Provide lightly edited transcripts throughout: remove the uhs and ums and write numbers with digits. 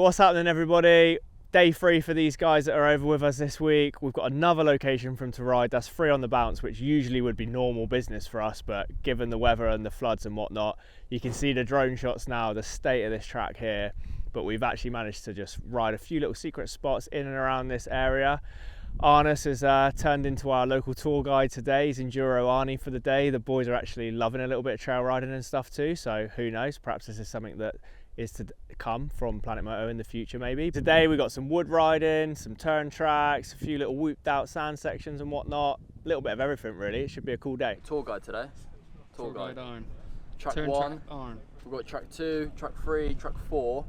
what's happening, everybody? Day 3 for these guys that are over with us this week. We've got another location for them to ride. That's free on the bounce, which usually would be normal business for us, but given the weather and the floods and whatnot, you can see the drone shots now, the state of this track here. But we've actually managed to just ride a few little secret spots in and around this area. Arnis has turned into our local tour guide today. He's Enduro Arnie for the day. The boys are actually loving a little bit of trail riding and stuff too, so who knows, perhaps this is something that is to come from Planet Moto in the future maybe. Today we got some wood riding, some turn tracks, a few little whooped out sand sections and whatnot. A little bit of everything really. It should be a cool day. Tour guide today. Tour guide on. Track Turn 1, track on. we've got track 2, track 3, track 4.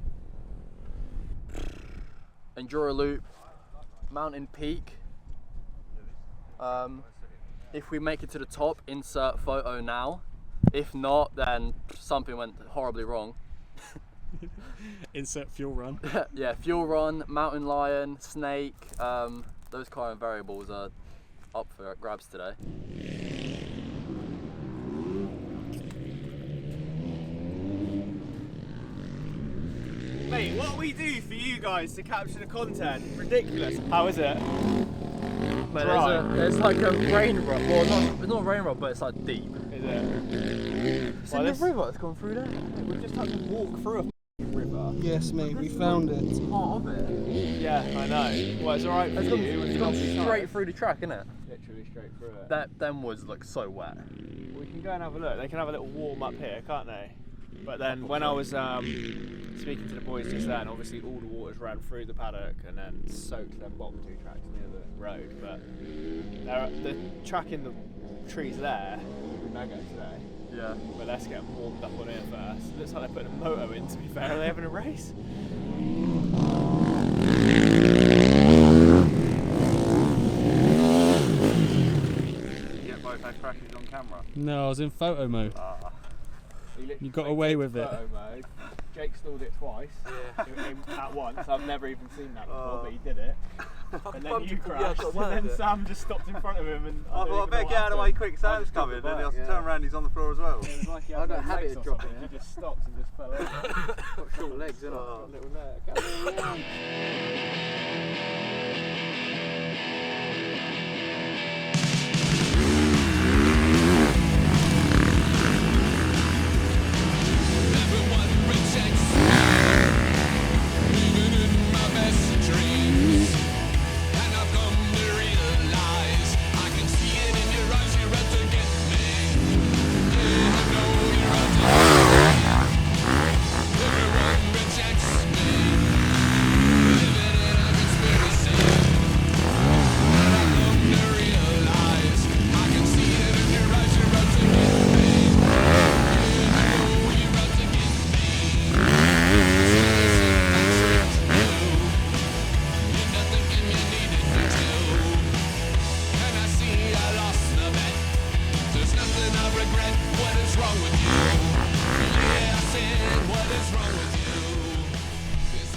Enduro loop, mountain peak. If we make it to the top, insert photo now. If not, then something went horribly wrong. Insert fuel run. Yeah, fuel run, mountain lion, snake, those kind of variables are up for grabs today. Mate, what we do for you guys to capture the content, ridiculous. How is it? But there's like a rain rut. Well, it's not a rain rut, but it's like deep. Is it? It's in the river that's gone through there. We've just had to walk through a river. Yes, mate, we found it. It's part of it. Yeah, I know. Well, it's alright for you. It's gone straight through the track, isn't it? Literally straight through it. Them woods look so wet. We can go and have a look. They can have a little warm up here, can't they? But then when I was speaking to the boys just then, obviously all the waters ran through the paddock and then soaked them bottom 2 tracks near the road. But the track in the trees there, we mega today. Yeah. But let's get them warmed up on here first. It looks like they're putting a moto in, to be fair. Are they having a race? Did you get both our crashes on camera? No, I was in photo mode. You got away with it. Mode. Jake stalled it twice. Yeah. At once. I've never even seen that before, but he did it. And then you crashed, and then Sam just stopped in front of him. And I thought I better get out of the way quick, Sam's coming, and then I turn around, he's on the floor as well. It was like he had no legs or something. He just stopped and just fell over. Got short legs, isn't it? Got a little neck.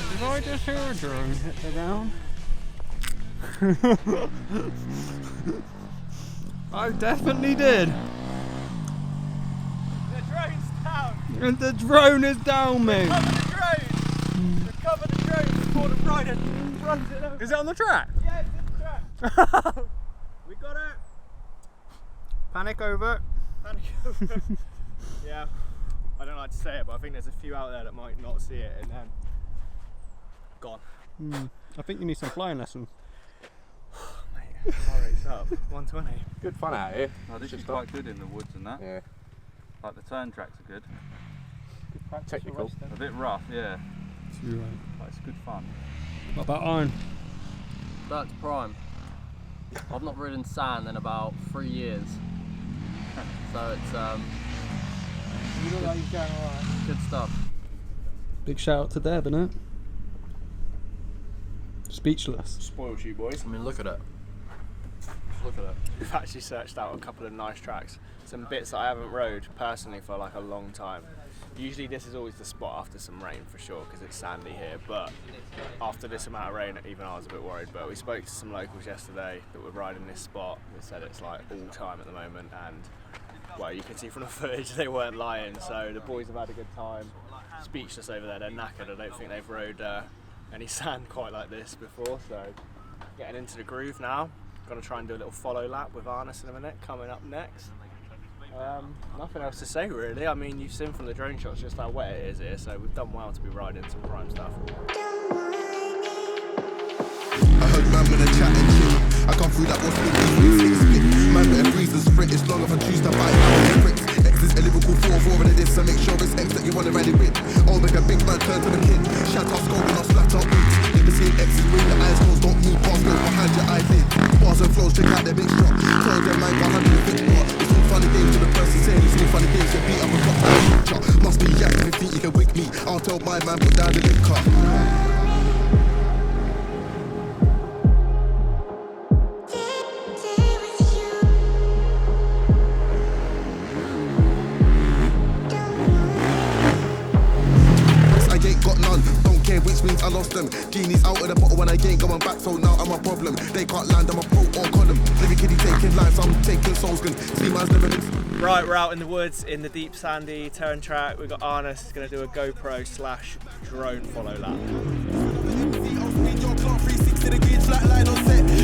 Did I just hear a drone hit the ground? I definitely did. The drone's down. And the drone is down, mate. Recover the drone before the rider runs it over. Is it on the track? Yeah, it's in the track. We got it. Panic over. Panic over. Yeah, I don't like to say it, but I think there's a few out there that might not see it and then gone. I think you need some flying lessons. Mate, car rate's up. 120. Good fun out here. I think it's quite good in the woods and that. Yeah. Like the turn tracks are good. Technical. A bit rough, yeah. Too right. But it's good fun. What about iron? That's prime. I've not ridden sand in about 3 years. So it's You look like you're going alright. good stuff. Big shout out to Deb, innit? Speechless. Spoiled you boys. I mean, look at it. Look at it. We've actually searched out a couple of nice tracks. Some bits that I haven't rode personally for like a long time. Usually this is always the spot after some rain for sure because it's sandy here, but after this amount of rain even I was a bit worried. But we spoke to some locals yesterday that were riding this spot. They said it's like all time at the moment, and well, you can see from the footage they weren't lying, so the boys have had a good time. Speechless over there, they're knackered. I don't think they've rode any sand quite like this before, so getting into the groove now. Gonna try and do a little follow lap with Arnis in a minute, coming up next. Nothing else to say really. I mean, you've seen from the drone shots just how wet it is here, so we've done well to be riding some prime stuff. I heard man when I chat and chill. I come through that what's split. Man better freeze and sprint. It's long if I choose to bite out bricks. X is a lyrical 4-4 in this, so make sure it's X that you want to ride it with. All make a big man turn to the kid. Shout out scoring off flat up boots. Never seen X's with the eyes closed. Don't move past, go behind your eyelid. Bars and flows, check out their big shot. Tell them man 150 watt. It's all funny games to the person saying it's all funny games. You beat up a rock shot. Must be yak if you think you can wick me. I'll tell my man put down the lip cut. Which means I lost them. Genie's out of the bottle when I ain't going back, so now I'm a problem. They can't land, I'm a pro or column. Living kiddie taking lives, I'm taking souls. See man's never been. Right, we're out in the woods in the deep sandy turn track. We've got Arnis who's going to do a GoPro / drone follow lap.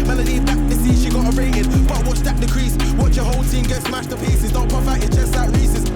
Melody back to see she got a rating, but watch that decrease. Watch your whole team get smashed to pieces. Don't puff out your chest like Reese's.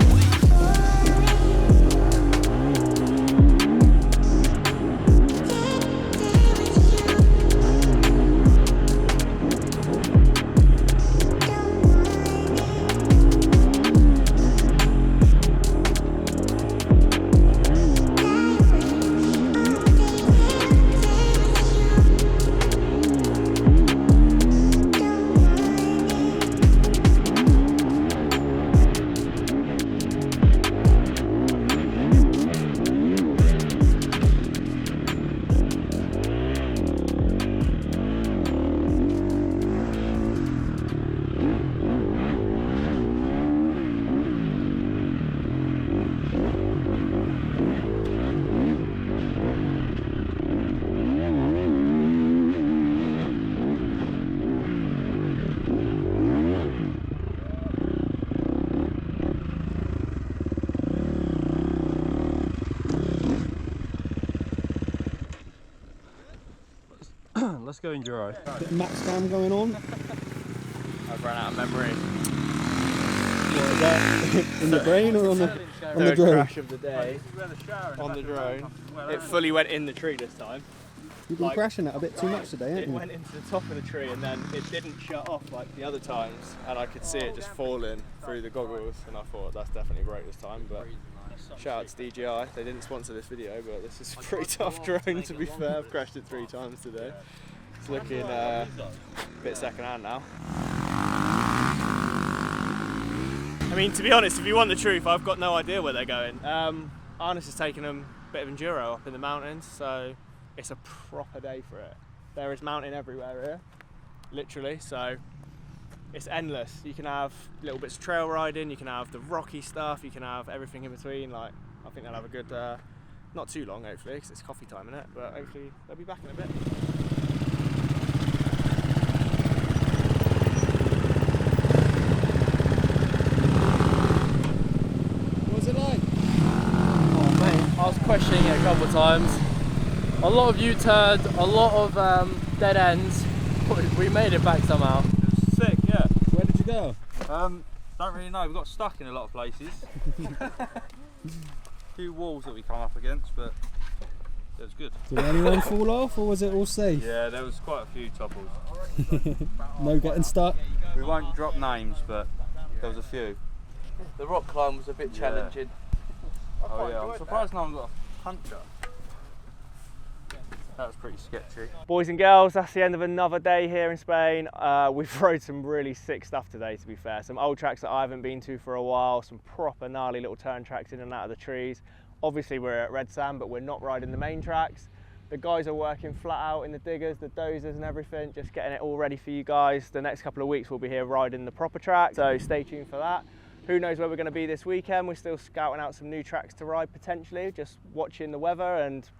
Let's go enduro. Bit of max cam going on. I've run out of memory. What is that? In the brain or on the Third drone? crash of the day on the drone. It fully went in the tree this time. You've been crashing that a bit too much today, It haven't you? went into the top of the tree and then it didn't shut off like the other times, and I could see it just falling through the goggles, and I thought that's definitely great this time. But shout out to DJI, they didn't sponsor this video, but this is a pretty tough drone to be fair. I've crashed it 3 times today. It's looking a bit second hand now. I mean, to be honest, if you want the truth, I've got no idea where they're going. Arnis has taken them a bit of enduro up in the mountains, so it's a proper day for it. There is mountain everywhere here, literally, so it's endless. You can have little bits of trail riding, you can have the rocky stuff, you can have everything in between. Like, I think they'll have a good, not too long hopefully, because it's coffee time, innit? But hopefully they'll be back in a bit. I was questioning it a couple of times. A lot of U-turns, a lot of dead ends. We made it back somehow. It was sick, yeah. Where did you go? Don't really know. We got stuck in a lot of places. A few walls that we come up against, but it was good. Did anyone fall off, or was it all safe? Yeah, there was quite a few topples. No getting stuck? We won't drop names, but there was a few. The rock climb was a bit challenging. Oh yeah, I'm surprised no one got a puncture. That was pretty sketchy. Boys and girls, that's the end of another day here in Spain. We've rode some really sick stuff today, to be fair. Some old tracks that I haven't been to for a while, some proper gnarly little turn tracks in and out of the trees. Obviously we're at Red Sand, but we're not riding the main tracks. The guys are working flat out in the diggers, the dozers and everything, just getting it all ready for you guys. The next couple of weeks we'll be here riding the proper track, so stay tuned for that. Who knows where we're going to be this weekend. We're still scouting out some new tracks to ride potentially, just watching the weather, and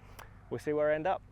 we'll see where we end up.